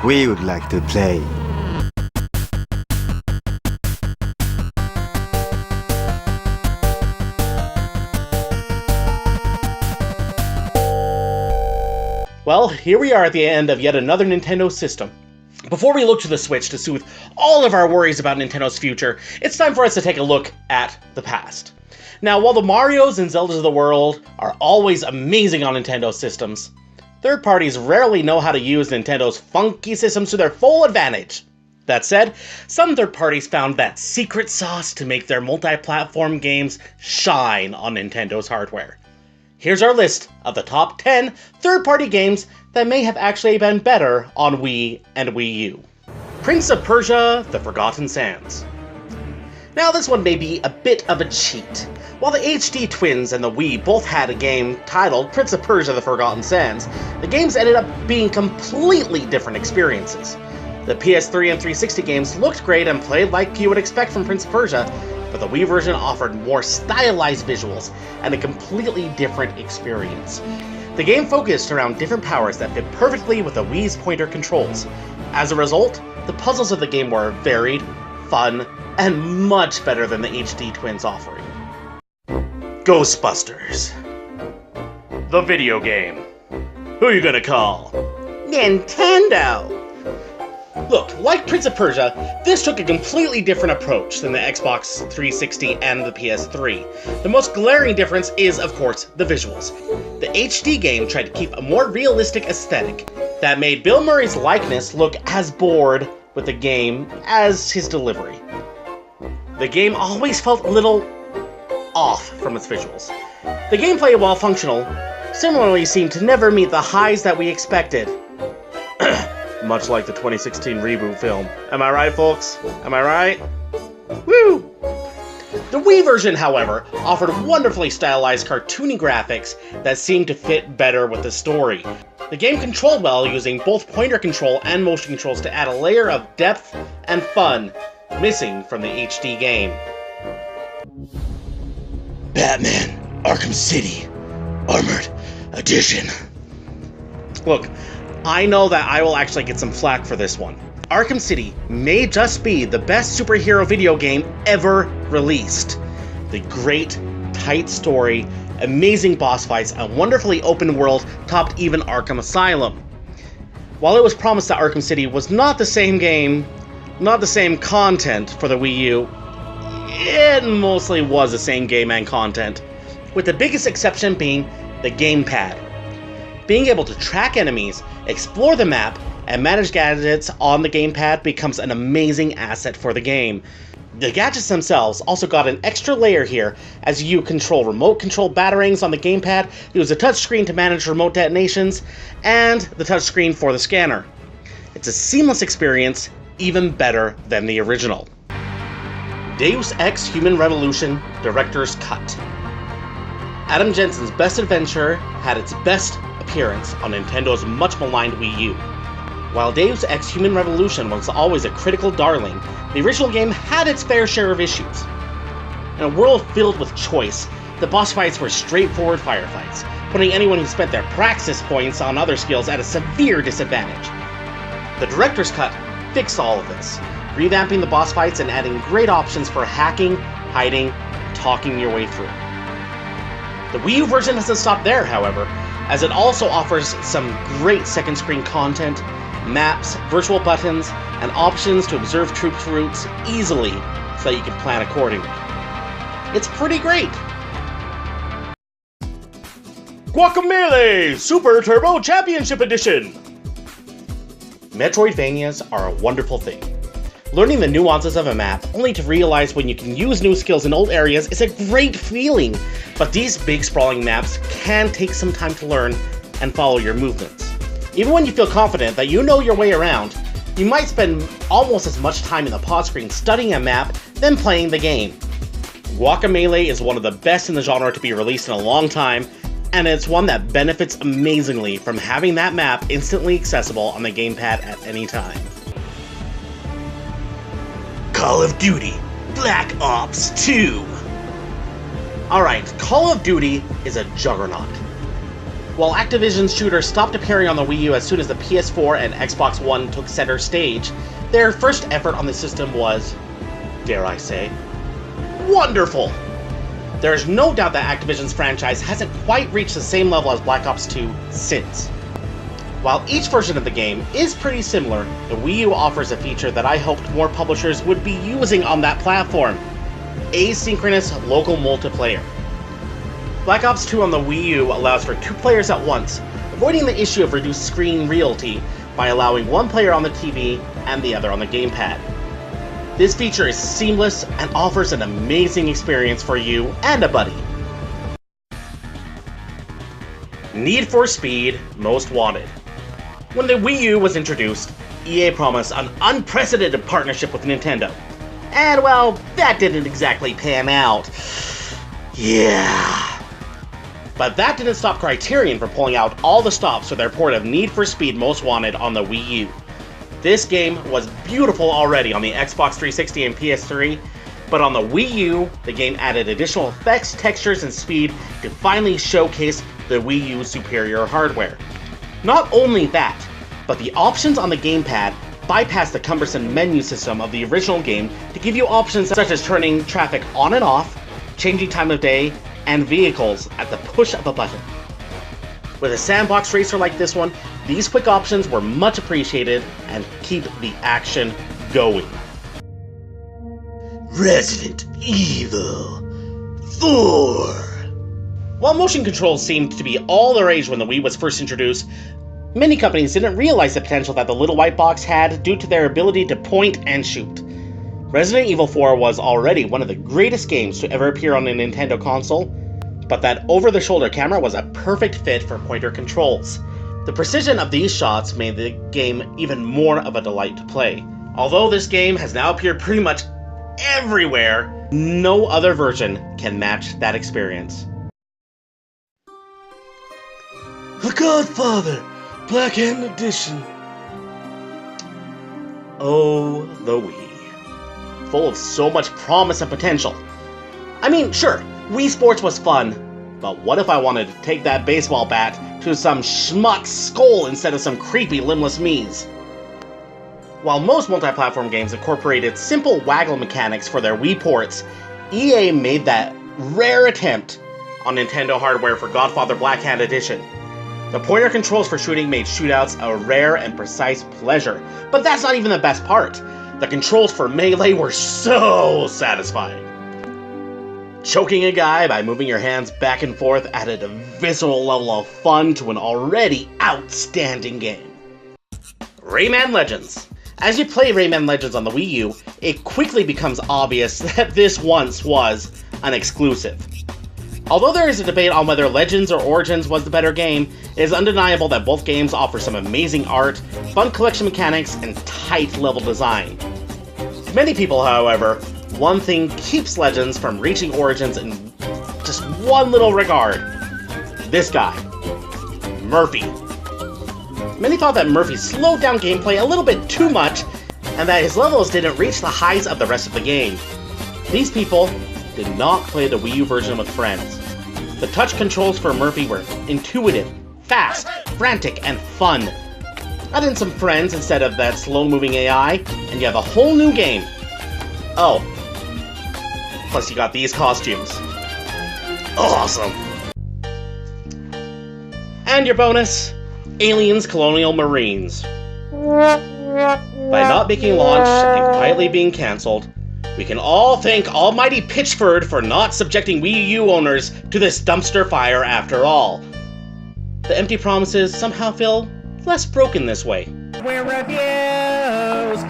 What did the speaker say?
We would like to play. Well, here we are at the end of yet another Nintendo system. Before we look to the Switch to soothe all of our worries about Nintendo's future, it's time for us to take a look at the past. Now, while the Marios and Zeldas of the world are always amazing on Nintendo systems, third parties rarely know how to use Nintendo's funky systems to their full advantage. That said, some third parties found that secret sauce to make their multi-platform games shine on Nintendo's hardware. Here's our list of the top 10 third-party games that may have actually been better on Wii and Wii U. Prince of Persia: The Forgotten Sands. Now this one may be a bit of a cheat. While the HD twins and the Wii both had a game titled Prince of Persia: The Forgotten Sands, the games ended up being completely different experiences. The PS3 and 360 games looked great and played like you would expect from Prince of Persia, but the Wii version offered more stylized visuals and a completely different experience. The game focused around different powers that fit perfectly with the Wii's pointer controls. As a result, the puzzles of the game were varied, fun, and much better than the HD twins offering. Ghostbusters. The video game. Who are you gonna call? Nintendo! Look, like Prince of Persia, this took a completely different approach than the Xbox 360 and the PS3. The most glaring difference is, of course, the visuals. The HD game tried to keep a more realistic aesthetic that made Bill Murray's likeness look as bored with the game as his delivery. The game always felt a little off from its visuals. The gameplay, while functional, similarly seemed to never meet the highs that we expected. Much like the 2016 reboot film. Am I right, folks? Am I right? Woo! The Wii version, however, offered wonderfully stylized cartoony graphics that seemed to fit better with the story. The game controlled well using both pointer control and motion controls to add a layer of depth and fun missing from the HD game. Batman: Arkham City Armored Edition. Look, I know that I will actually get some flack for this one. Arkham City may just be the best superhero video game ever released. The great, tight story, amazing boss fights, and wonderfully open world topped even Arkham Asylum. While it was promised that Arkham City was not the same game, not the same content for the Wii U, it mostly was the same game and content, with the biggest exception being the gamepad. Being able to track enemies, explore the map, and manage gadgets on the gamepad becomes an amazing asset for the game. The gadgets themselves also got an extra layer here, as you control remote control batarangs on the gamepad, use a touchscreen to manage remote detonations, and the touchscreen for the scanner. It's a seamless experience, even better than the original. Deus Ex: Human Revolution Director's Cut. Adam Jensen's best adventure had its best appearance on Nintendo's much-maligned Wii U. While Deus Ex: Human Revolution was always a critical darling, the original game had its fair share of issues. In a world filled with choice, the boss fights were straightforward firefights, putting anyone who spent their praxis points on other skills at a severe disadvantage. The Director's Cut fixed all of this, revamping the boss fights and adding great options for hacking, hiding, and talking your way through. The Wii U version doesn't stop there, however, as it also offers some great second screen content, maps, virtual buttons, and options to observe troops' routes easily so that you can plan accordingly. It's pretty great! Guacamelee Super Turbo Championship Edition! Metroidvanias are a wonderful thing. Learning the nuances of a map, only to realize when you can use new skills in old areas, is a great feeling. But these big sprawling maps can take some time to learn and follow your movements. Even when you feel confident that you know your way around, you might spend almost as much time in the pause screen studying a map than playing the game. Guacamelee is one of the best in the genre to be released in a long time, and it's one that benefits amazingly from having that map instantly accessible on the gamepad at any time. Call of Duty Black Ops 2. Alright, Call of Duty is a juggernaut. While Activision's shooters stopped appearing on the Wii U as soon as the PS4 and Xbox One took center stage, their first effort on the system was, dare I say, wonderful! There is no doubt that Activision's franchise hasn't quite reached the same level as Black Ops 2 since. While each version of the game is pretty similar, the Wii U offers a feature that I hoped more publishers would be using on that platform: asynchronous local multiplayer. Black Ops 2 on the Wii U allows for 2 players at once, avoiding the issue of reduced screen realty by allowing one player on the TV and the other on the gamepad. This feature is seamless and offers an amazing experience for you and a buddy. Need for Speed Most Wanted. When the Wii U was introduced, EA promised an unprecedented partnership with Nintendo. And well, that didn't exactly pan out. Yeah. But that didn't stop Criterion from pulling out all the stops for their port of Need for Speed Most Wanted on the Wii U. This game was beautiful already on the Xbox 360 and PS3, but on the Wii U, the game added additional effects, textures, and speed to finally showcase the Wii U's superior hardware. Not only that, but the options on the gamepad bypass the cumbersome menu system of the original game to give you options such as turning traffic on and off, changing time of day, and vehicles at the push of a button. With a sandbox racer like this one, these quick options were much appreciated and keep the action going. Resident Evil 4. While motion controls seemed to be all the rage when the Wii was first introduced, many companies didn't realize the potential that the little white box had due to their ability to point and shoot. Resident Evil 4 was already one of the greatest games to ever appear on a Nintendo console, but that over-the-shoulder camera was a perfect fit for pointer controls. The precision of these shots made the game even more of a delight to play. Although this game has now appeared pretty much everywhere, no other version can match that experience. The Godfather, Blackhand Edition. Oh, the Wii. Full of so much promise and potential. I mean, sure, Wii Sports was fun, but what if I wanted to take that baseball bat to some schmuck's skull instead of some creepy limbless Mii's? While most multi-platform games incorporated simple waggle mechanics for their Wii ports, EA made that rare attempt on Nintendo hardware for Godfather Blackhand Edition. The pointer controls for shooting made shootouts a rare and precise pleasure, but that's not even the best part. The controls for melee were so satisfying. Choking a guy by moving your hands back and forth added a visceral level of fun to an already outstanding game. Rayman Legends. As you play Rayman Legends on the Wii U, it quickly becomes obvious that this once was an exclusive. Although there is a debate on whether Legends or Origins was the better game, it is undeniable that both games offer some amazing art, fun collection mechanics, and tight level design. To many people, however, one thing keeps Legends from reaching Origins in just one little regard. This guy, Murphy. Many thought that Murphy slowed down gameplay a little bit too much, and that his levels didn't reach the highs of the rest of the game. These people did not play the Wii U version with friends. The touch controls for Murphy were intuitive, fast, frantic, and fun. Add in some friends instead of that slow-moving AI, and you have a whole new game. Oh. Plus you got these costumes. Awesome! And your bonus, Aliens Colonial Marines. By not making launch and quietly being cancelled, we can all thank almighty Pitchford for not subjecting Wii U owners to this dumpster fire after all. The empty promises somehow feel less broken this way. We're reviews!